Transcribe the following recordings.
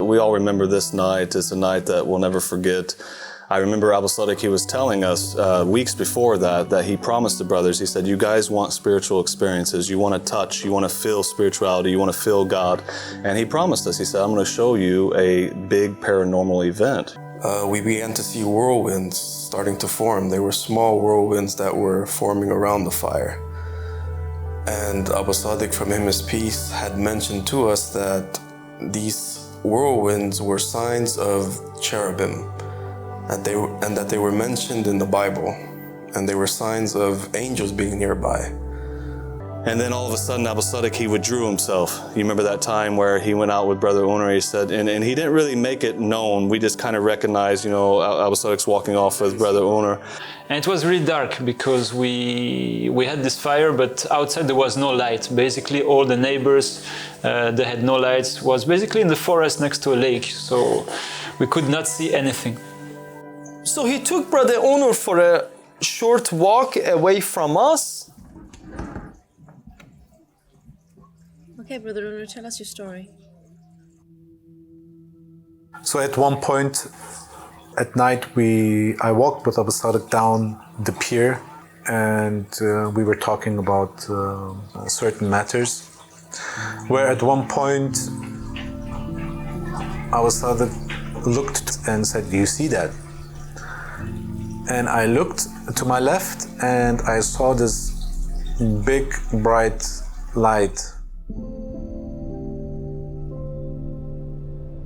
we all remember this night. It's a night that we'll never forget. I remember Abu Sadiq, he was telling us weeks before that he promised the brothers, he said, you guys want spiritual experiences, you want to touch, you want to feel spirituality, you want to feel God. And he promised us, he said, I'm going to show you a big paranormal event. We began to see whirlwinds starting to form. They were small whirlwinds that were forming around the fire. And Abu Sadiq, from him his peace, had mentioned to us that these whirlwinds were signs of cherubim, and that they were mentioned in the Bible, and they were signs of angels being nearby. And then all of a sudden, Abu Sadiq, he withdrew himself. You remember that time where he went out with Brother Unur, he said, and he didn't really make it known. We just kind of recognized, you know, Abu Sadiq's walking off with Brother Unur. And it was really dark because we had this fire, but outside there was no light. Basically, all the neighbors, they had no lights. It was basically in the forest next to a lake, so we could not see anything. So he took Brother Onur for a short walk away from us. Okay, Brother Onur, tell us your story. So at one point at night, I walked with Abu Sadiq down the pier, and we were talking about certain matters, where at one point Abu Sadiq looked and said, do you see that? And I looked to my left and I saw this big, bright light.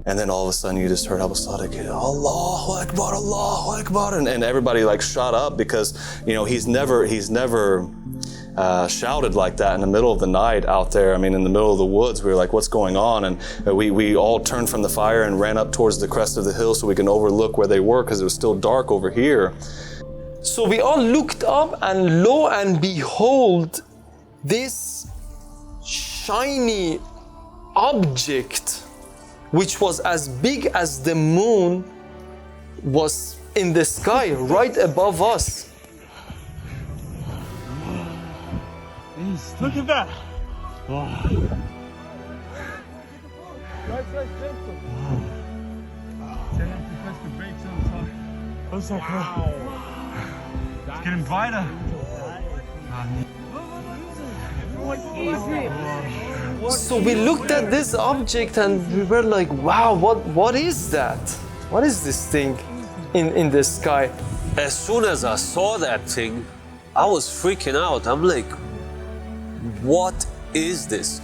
And then all of a sudden you just heard Abu Sadiq, Allahu Akbar, Allahu Akbar. And everybody like shot up because, you know, he's never shouted like that in the middle of the night out there. I mean, in the middle of the woods, we were like, what's going on? And we all turned from the fire and ran up towards the crest of the hill so we can overlook where they were because it was still dark over here. So we all looked up, and lo and behold, this shiny object, which was as big as the moon, was in the sky right above us. Look at that! Wow. Wow. It's getting brighter. So we looked at this object and we were like, wow, what is that? What is this thing in the sky? As soon as I saw that thing, I was freaking out. I'm like, what is this?